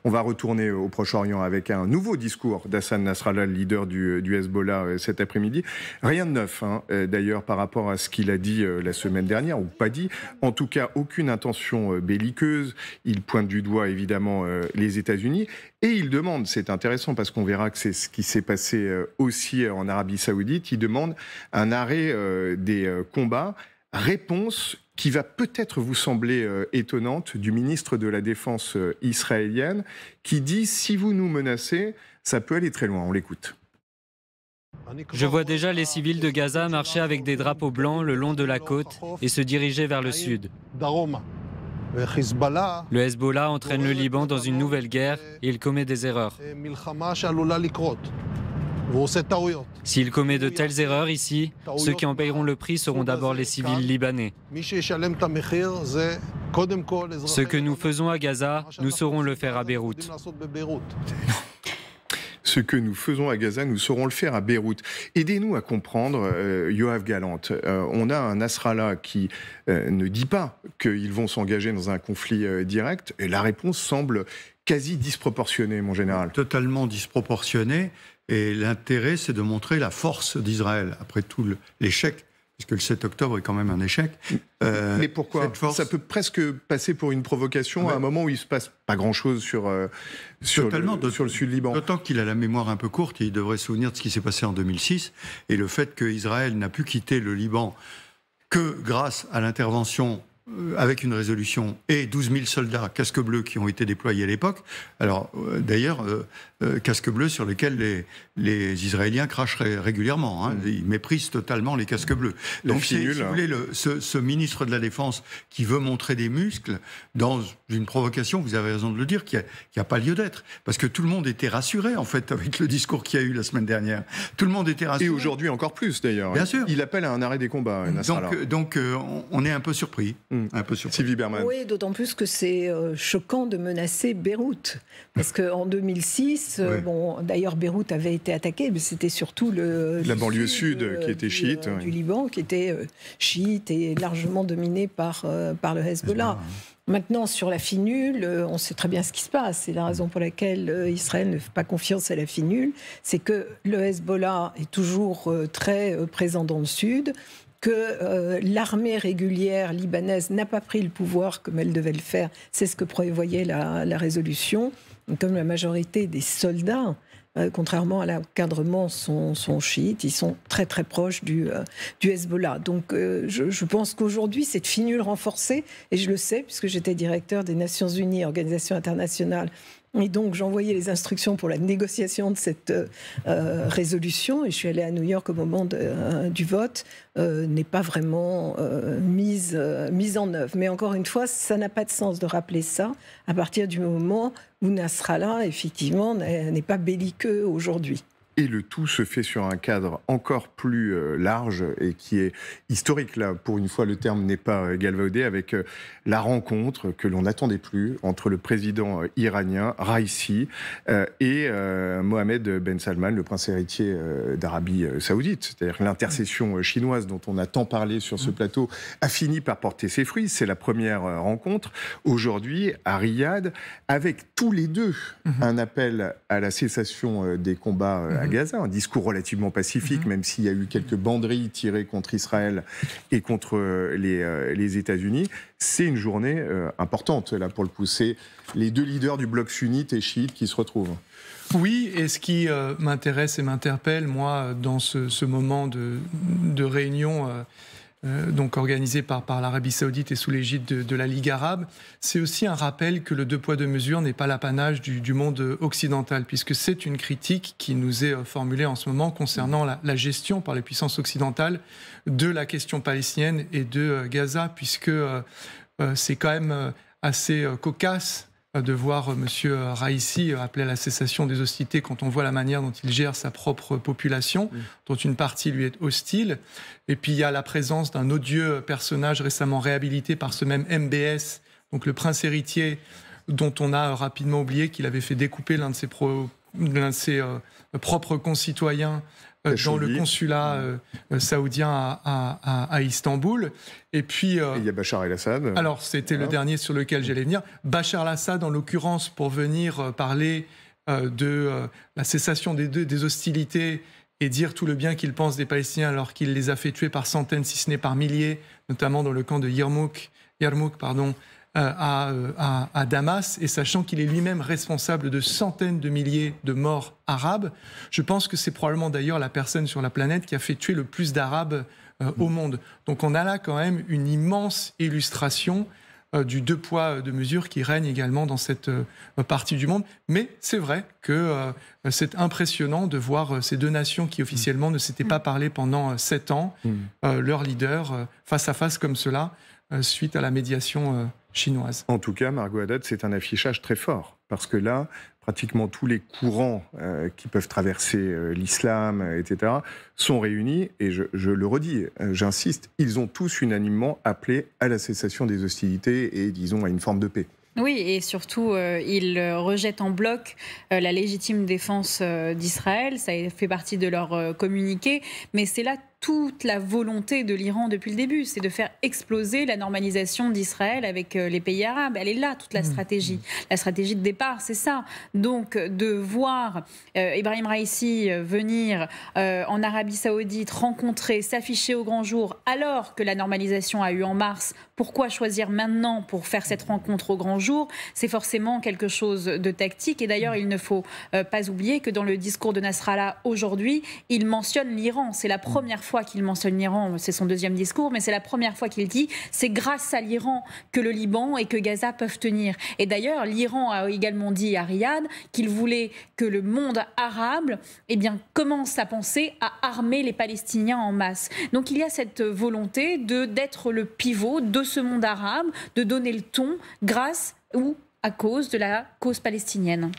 On va retourner au Proche-Orient avec un nouveau discours d'Hassan Nasrallah, le leader du Hezbollah, cet après-midi. Rien de neuf, d'ailleurs, par rapport à ce qu'il a dit la semaine dernière, ou pas dit. En tout cas, aucune intention belliqueuse. Il pointe du doigt, évidemment, les États-Unis. Et il demande, c'est intéressant parce qu'on verra que c'est ce qui s'est passé aussi en Arabie Saoudite, il demande un arrêt des combats. Réponse qui va peut-être vous sembler étonnante du ministre de la Défense israélienne qui dit « si vous nous menacez, ça peut aller très loin ». On l'écoute. Je vois déjà les civils de Gaza marcher avec des drapeaux blancs le long de la côte et se diriger vers le sud. Le Hezbollah entraîne le Liban dans une nouvelle guerre et il commet des erreurs. S'il commet de telles erreurs ici, ceux qui en paieront le prix seront d'abord les civils libanais. Ce que nous faisons à Gaza, nous saurons le faire à Beyrouth. Ce que nous faisons à Gaza, nous saurons le faire à Beyrouth. Aidez-nous à comprendre, Yoav Gallant. On a un Nasrallah qui ne dit pas qu'ils vont s'engager dans un conflit direct, et la réponse semble quasi disproportionnée, mon général. Totalement disproportionnée, et l'intérêt, c'est de montrer la force d'Israël. Après tout l'échec, puisque le 7 octobre est quand même un échec. Mais pourquoi ça peut presque passer pour une provocation à un moment où il ne se passe pas grand-chose sur le sud Liban. D'autant qu'il a la mémoire un peu courte, et il devrait se souvenir de ce qui s'est passé en 2006, et le fait qu'Israël n'a pu quitter le Liban que grâce à l'intervention avec une résolution et 12 000 soldats casques bleus qui ont été déployés à l'époque. Alors, d'ailleurs, casques bleus sur lesquels les Israéliens crachent régulièrement. Ils méprisent totalement les casques bleus. Donc, si vous voulez, ce ministre de la Défense qui veut montrer des muscles dans une provocation, vous avez raison de le dire, qui n'a pas lieu d'être. Parce que tout le monde était rassuré, en fait, avec le discours qu'il y a eu la semaine dernière. Tout le monde était rassuré. Et aujourd'hui encore plus, d'ailleurs. Bien sûr. Il appelle à un arrêt des combats, Nasrallah. Donc, on est un peu surpris. Un peu surpris. Sylvie Berman. Oui, d'autant plus que c'est choquant de menacer Beyrouth. Parce qu'en 2006, d'ailleurs Beyrouth avait été attaquée, mais c'était surtout la banlieue sud qui était chiite. Du Liban, qui était chiite et largement dominé par le Hezbollah. Maintenant, sur la finule, on sait très bien ce qui se passe. C'est la raison pour laquelle Israël ne fait pas confiance à la finule. C'est que le Hezbollah est toujours très présent dans le sud, que l'armée régulière libanaise n'a pas pris le pouvoir comme elle devait le faire. C'est ce que prévoyait la résolution. Comme la majorité des soldats, contrairement à l'encadrement, sont chiites, ils sont très très proches du Hezbollah. Donc je pense qu'aujourd'hui, cette finule renforcée, et je le sais puisque j'étais directeur des Nations Unies, organisation internationale, et donc j'envoyais les instructions pour la négociation de cette résolution, et je suis allée à New York au moment du vote, n'est pas vraiment mise en œuvre. Mais encore une fois, ça n'a pas de sens de rappeler ça à partir du moment où Nasrallah, effectivement, n'est pas belliqueux aujourd'hui. Et le tout se fait sur un cadre encore plus large et qui est historique. Là, pour une fois, le terme n'est pas galvaudé, avec la rencontre que l'on n'attendait plus entre le président iranien, Raïssi, et Mohamed Ben Salman, le prince héritier d'Arabie Saoudite. C'est-à-dire que l'intercession chinoise dont on a tant parlé sur ce plateau a fini par porter ses fruits. C'est la première rencontre aujourd'hui à Riyad, avec tous les deux un appel à la cessation des combats à Gaza, un discours relativement pacifique, même s'il y a eu quelques banderilles tirées contre Israël et contre les États-Unis. C'est une journée importante, là, pour le coup. C'est les deux leaders du bloc sunnite et chiite qui se retrouvent. Oui, et ce qui m'intéresse et m'interpelle, moi, dans ce moment de réunion donc organisé par l'Arabie Saoudite et sous l'égide de la Ligue arabe, c'est aussi un rappel que le deux poids deux mesures n'est pas l'apanage du monde occidental, puisque c'est une critique qui nous est formulée en ce moment concernant la gestion par les puissances occidentales de la question palestinienne et de Gaza, puisque c'est quand même assez cocasse de voir M. Raïssi appeler à la cessation des hostilités quand on voit la manière dont il gère sa propre population, dont une partie lui est hostile. Et puis il y a la présence d'un odieux personnage récemment réhabilité par ce même MBS, donc le prince héritier, dont on a rapidement oublié qu'il avait fait découper l'un de ses l'un de ses propres concitoyens dans le consulat saoudien à Istanbul. Et puis, il y a Bachar el-Assad. Alors, c'était le dernier sur lequel j'allais venir. Bachar el-Assad, en l'occurrence, pour venir parler de la cessation des hostilités et dire tout le bien qu'il pense des Palestiniens alors qu'il les a fait tuer par centaines, si ce n'est par milliers, notamment dans le camp de Yarmouk, à Damas, et sachant qu'il est lui-même responsable de centaines de milliers de morts arabes. Je pense que c'est probablement d'ailleurs la personne sur la planète qui a fait tuer le plus d'Arabes au monde. Donc on a là quand même une immense illustration du deux poids, deux mesures qui règne également dans cette partie du monde. Mais c'est vrai que c'est impressionnant de voir ces deux nations qui officiellement ne s'étaient pas parlé pendant 7 ans, leurs leaders face à face comme cela, suite à la médiation chinoise. En tout cas, Margot Haddad, c'est un affichage très fort, parce que là, pratiquement tous les courants qui peuvent traverser l'islam, etc., sont réunis, et je le redis, j'insiste, ils ont tous unanimement appelé à la cessation des hostilités et, disons, à une forme de paix. Oui, et surtout, ils rejettent en bloc la légitime défense d'Israël. Ça fait partie de leur communiqué, mais c'est là toute la volonté de l'Iran depuis le début, c'est de faire exploser la normalisation d'Israël avec les pays arabes. Elle est là, toute la stratégie. La stratégie de départ, c'est ça. Donc, de voir Ebrahim Raïssi venir en Arabie Saoudite, rencontrer, s'afficher au grand jour, alors que la normalisation a eu en mars, pourquoi choisir maintenant pour faire cette rencontre au grand jour? C'est forcément quelque chose de tactique. Et d'ailleurs, il ne faut pas oublier que dans le discours de Nasrallah aujourd'hui, il mentionne l'Iran. C'est la première fois qu'il mentionne l'Iran, c'est son deuxième discours, mais c'est la première fois qu'il dit c'est grâce à l'Iran que le Liban et que Gaza peuvent tenir. Et d'ailleurs, l'Iran a également dit à Riyad qu'il voulait que le monde arabe commence à penser à armer les Palestiniens en masse. Donc il y a cette volonté d'être le pivot de ce monde arabe, de donner le ton grâce ou à cause de la cause palestinienne.